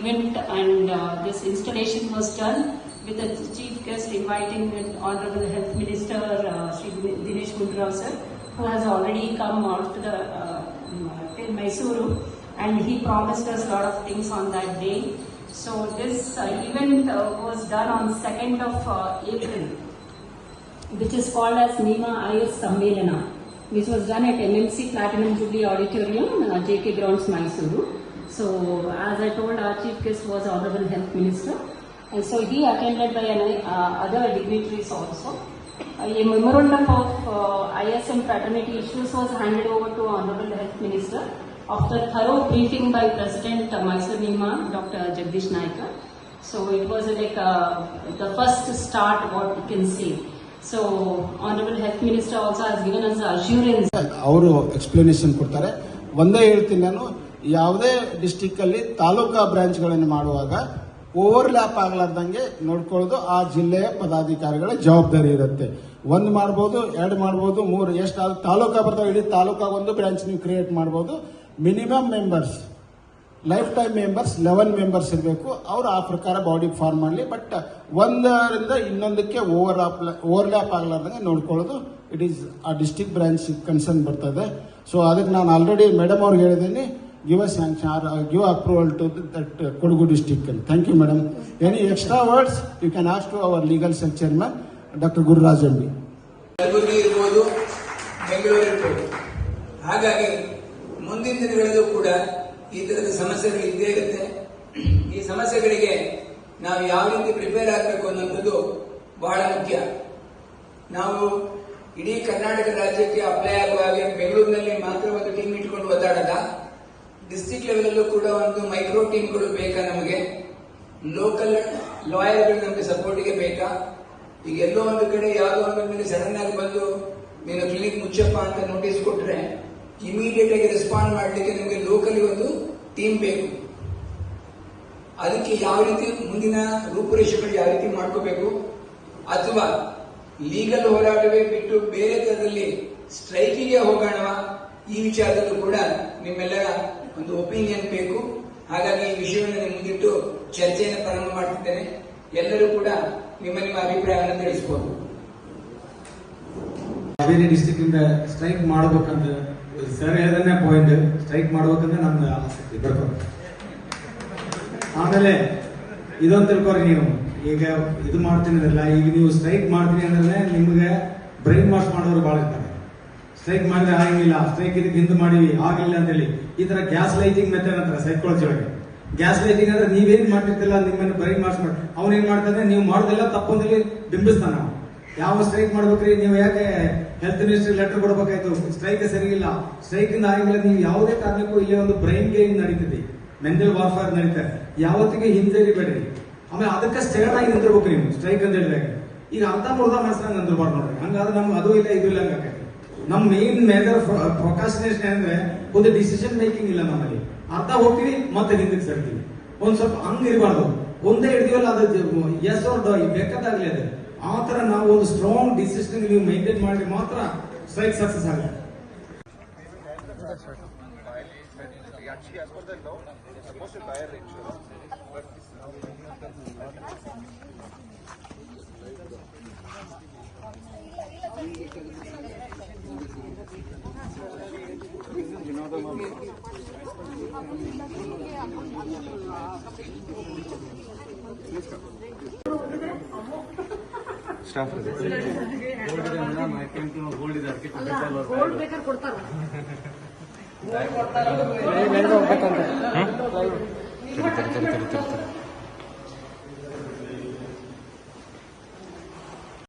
event, and this installation was done with the chief guest inviting the Honorable Health Minister Shri Dinesh Gundurao sir, who has already come out to the Mysuru, and he promised us a lot of things on that day. So this event was done on 2nd of April, which is called as NEMA IS Sammelana, which was done at MMC Platinum Jubilee Auditorium, JK Grounds, Mysuru. So as I told, our chief guest was Honorable Health Minister, and so he attended by other dignitaries also. A memorandum of ISM fraternity issues was handed over to Honorable Health Minister after thorough briefing by President Mysore NEMA, Dr. Jagdish Naika. So it was like the first start, what you can say. So Honorable Health Minister also has given us assurance. ಅವರು explanation ಕೊಡ್ತಾರೆ. ಒಂದೇ ಹೇಳ್ತೀನಿ ನಾನು, ಯಾವುದೇ district ಅಲ್ಲಿ ತಾಲೂಕಾ ಬ್ರಾಂಚ್ಗಳನ್ನು ಮಾಡುವಾಗ overlap ಆಗಲಾರ್ದಂಗೆ ನೋಡ್ಕೊಳ್ಳೋದು ಆ ಜಿಲ್ಲೆಯ ಪದಾಧಿಕಾರಿಗಳ ಜವಾಬ್ದಾರಿ ಇರುತ್ತೆ. ಒಂದು ಮಾಡ್ಬೋದು, ಎರಡು ಮಾಡ್ಬೋದು, ಮೂರು, ಎಷ್ಟಾದ್ರು ತಾಲೂಕಾ ಬರ್ತಾವೆ, ಇಡೀ ತಾಲೂಕಾಗ ಒಂದು ಬ್ರಾಂಚ್ ನೀವು ಕ್ರಿಯೇಟ್ ಮಾಡ್ಬೋದು. Minimum members, life time members 11 members ಇರಬೇಕು. ಅವರು ಆ ಪ್ರಕಾರ ಬಾಡಿ ಫಾರ್ಮ್ ಮಾಡಲಿ. ಬಟ್ ಒಂದರಿಂದ ಇನ್ನೊಂದಕ್ಕೆ ಓವರ್ಲ್ಯಾಪ್ ಆಗಲಾರ್ದಂಗೆ ನೋಡ್ಕೊಳ್ಳೋದು ಇಟ್ ಈಸ್ ಆ ಡಿಸ್ಟಿಕ್ ಬ್ರಾಂಚ್ ಕನ್ಸರ್ನ್ ಬರ್ತದೆ. ಸೊ ಅದಕ್ಕೆ ನಾನು ಆಲ್ರೆಡಿ ಮೇಡಮ್ ಅವ್ರಿಗೆ ಹೇಳಿದ್ದೀನಿ, give a sanction or give approval to that Kodagu district. Thank you, madam. Any extra words you can ask to our legal cell chairman, Dr. Gururaj MD. Kalaburagi ಇರಬಹುದು, ಬೆಂಗಳೂರು ಇರಬಹುದು. ಹಾಗಾಗಿ ಮುಂದಿನ ದಿನಗಳಲ್ಲೂ ಕೂಡ ಈ ತರದ ಸಮಸ್ಯೆಗಳು ಇದ್ದೇ ಇರುತ್ತೆ. ಈ ಸಮಸ್ಯೆಗಳಿಗೆ ನಾವು ಯಾವ ರೀತಿ ಪ್ರಿಪೇರ್ ಆಗಬೇಕು ಅನ್ನೋದು ಬಹಳ ಮುಖ್ಯ. ನಾವು ಇಡೀ ಕರ್ನಾಟಕ ರಾಜ್ಯಕ್ಕೆ ಅಪ್ಲೈ ಆಗುವಾಗ ಬೆಂಗಳೂರಿನಲ್ಲಿ ಮಾತ್ರ ಒಂದು ಟೀಮ್ ಇಟ್ಕೊಂಡು ಒದ್ದಾಡಲ್ಲ. ಡಿಸ್ಟ್ರಿಕ್ಟ್ ಲೆವೆಲ್ ಅಲ್ಲೂ ಕೂಡ ಒಂದು ಮೈಕ್ರೋ ಟೀಮ್ಗಳು ಬೇಕಾ, ನಮಗೆ ಲೋಕಲ್ ಲಾಯರ್ಗಳು ನಮಗೆ ಸಪೋರ್ಟಿಗೆ ಬೇಕಾ. ಈಗ ಎಲ್ಲೋ ಒಂದು ಕಡೆ ಯಾವುದೋ ಒಂದು ಮೇಲೆ ಸಡನ್ ಆಗಿ ಬಂದು ನೀನು ಕ್ಲಿನಿಕ್ ಮುಚ್ಚಪ್ಪ ಅಂತ ನೋಟಿಸ್ ಕೊಟ್ರೆ ಇಮಿಡಿಯೇಟ್ ಆಗಿ ರೆಸ್ಪಾಂಡ್ ಮಾಡಲಿಕ್ಕೆ ನಿಮಗೆ ಲೋಕಲಿ ಒಂದು ಟೀಮ್ ಬೇಕು. ಅದಕ್ಕೆ ಯಾವ ರೀತಿ ಮುಂದಿನ ರೂಪುರೇಷೆಗಳು ಯಾವ ರೀತಿ ಮಾಡ್ಕೋಬೇಕು, ಅಥವಾ ಲೀಗಲ್ ಹೋರಾಟವೇ ಬಿಟ್ಟು ಬೇರೆ ತರದಲ್ಲಿ ಸ್ಟ್ರೈಕಿಗೆ ಹೋಗೋಣವಾ, ಈ ವಿಚಾರದಲ್ಲೂ ಕೂಡ ನಿಮ್ಮೆಲ್ಲರ ಒಂದು ಒಪಿನಿಯನ್ ಬೇಕು. ಹಾಗಾಗಿ ಈ ವಿಷಯವನ್ನು ನಿಮ್ಮ ಮುಂದಿಟ್ಟು ಚರ್ಚೆಯನ್ನು ಪ್ರಾರಂಭ ಮಾಡ್ತಿದ್ದೇನೆ. ಎಲ್ಲರೂ ಕೂಡ ನಿಮ್ಮ ಅಭಿಪ್ರಾಯವನ್ನು ತಿಳಿಸಬಹುದು. ಹಾವೇರಿ ಡಿಸ್ಟ್ರಿಕ್ಟ್ ಇಂದ ಸ್ಟ್ರೈಕ್ ಮಾಡಬೇಕಂತ ಸರ್ ಹೇಳಿದ್ರೆ ಪಾಯಿಂಟ್, ಸ್ಟ್ರೈಕ್ ಮಾಡ್ಬೇಕಂದ್ರೆ ನಮ್ಗೆ ಆಸಕ್ತಿ ಬರ್ಬೇಕು. ಆಮೇಲೆ ಇದೊಂದು ತಿಳ್ಕೊರಿ, ನೀವು ಈಗ ಇದು ಮಾಡ್ತೀನಿರಲ್ಲ, ಈಗ ನೀವು ಸ್ಟ್ರೈಕ್ ಮಾಡ್ತೀನಿ ಅಂದ್ರೆ ನಿಮ್ಗೆ ಬ್ರೈನ್ ವಾಶ್ ಮಾಡೋರು ಬಹಳ ಇರ್ತಾರೆ. ಸ್ಟ್ರೈಕ್ ಮಾಡಿದ್ರೆ ಆಗಿಲ್ಲ, ಸ್ಟ್ರೈಕ್ ಇದಕ್ಕೆ ಹಿಂದೆ ಮಾಡಿವಿ ಆಗಿಲ್ಲ ಅಂತ ಹೇಳಿ ಈ ತರ ಗ್ಯಾಸ್ ಲೈಟಿಂಗ್ ಮೆಥಡ್ ಅಂತಾರೆ ಸೈಕಾಲಜಿ ಒಳಗೆ. ಗ್ಯಾಸ್ ಲೈಟಿಂಗ್ ಅಂದ್ರೆ ನೀವೇನ್ ಮಾಡ್ತಿರ್ತಿಲ್ಲ ನಿಮ್ಮನ್ನು ಬ್ರೈನ್ ವಾಶ್ ಮಾಡಿ ಅವ್ನೇನ್ ಮಾಡ್ತಾನೆ, ನೀವು ಮಾಡೋದೆಲ್ಲ ತಪ್ಪು ಅಂತೇಳಿ ಬಿಂಬಿಸ್ತಾನ. ಯಾವ ಸ್ಟ್ರೈಕ್ ಮಾಡ್ಬೇಕ್ರಿ, ನೀವು ಯಾಕೆ ಹೆಲ್ತ್ ಮಿನಿಸ್ಟ್ರಿ ಲೆಟರ್ ಕೊಡಬೇಕಾಯ್ತು, ಸ್ಟ್ರೈಕ್ ಸರಿ ಇಲ್ಲ, ಸ್ಟ್ರೈಕ್ ಇಂದ ಆಗಿಲ್ಲ, ನೀವು ಯಾವುದೇ ಕಾರಣಕ್ಕೂ ಇಲ್ಲಿ ಒಂದು ಬ್ರೈನ್ ಗೇಮ್ ನಡೀತದೆ, ಮೆಂಟಲ್ ವಾರ್ಫೇರ್ ನಡೀತಾರೆ. ಯಾವತ್ತಿಗೆ ಹಿಂಜರಿಬೇಡ್ರಿ. ಆಮೇಲೆ ಅದಕ್ಕೆ ಸ್ಟೇಟ್ ಆಗಿ ನಿಂತಿರ್ಬೇಕು ನೀವು ಸ್ಟ್ರೈಕ್ ಅಂತ ಹೇಳಿದಾಗ. ಈಗ ಅರ್ಧ ಮುರ್ಧ ಮನಸ್ಸಂಗ್ ನಿಂತಿರ್ಬಾರ್ದು ನೋಡ್ರಿ. ಹಂಗಾದ್ರೆ ನಮ್ಗೆ ಅದು ಇಲ್ಲ ಇದು ಇಲ್ಲ ಹಂಗಾಗೈತಿ. ನಮ್ ಮೇನ್ ಮೇಜರ್ ಪ್ರೊಕಾಸ್ಟಿನೇಷನ್ ಅಂದ್ರೆ ಒಂದು ಡಿಸಿಷನ್ ಮೇಕಿಂಗ್ ಇಲ್ಲ ನಮ್ಮಲ್ಲಿ. ಅರ್ಧ ಹೋಗ್ತೀವಿ ಮತ್ತೆ ಹಿಂದಕ್ಕೆ ಸರ್ತೀವಿ. ಒಂದ್ ಸ್ವಲ್ಪ ಹಂಗ ಇರಬಾರ್ದು. ಒಂದೇ ಹಿಡಿದಿವಲ್ಲ ಅದು ಎಸ್ ಅವ್ರ ಬೇಕಾದಾಗ್ಲಿ ಅದು. ಆ ತರ ನಾವು ಒಂದು ಸ್ಟ್ರಾಂಗ್ ಡಿಸಿಷನ್ ನೀವು ಮೈಂಟೈನ್ ಮಾಡಿ ಮಾತ್ರ ಸ್ಟ್ರೈಕ್ ಸಕ್ಸಸ್ ಆಗುತ್ತೆ. ಸ್ಟಾಫ್ ಗೋಲ್ಡ್ ಬೇಕಾದ್ರೆ ಕೊಡ್ತಾರ. ತಿರುಗಿ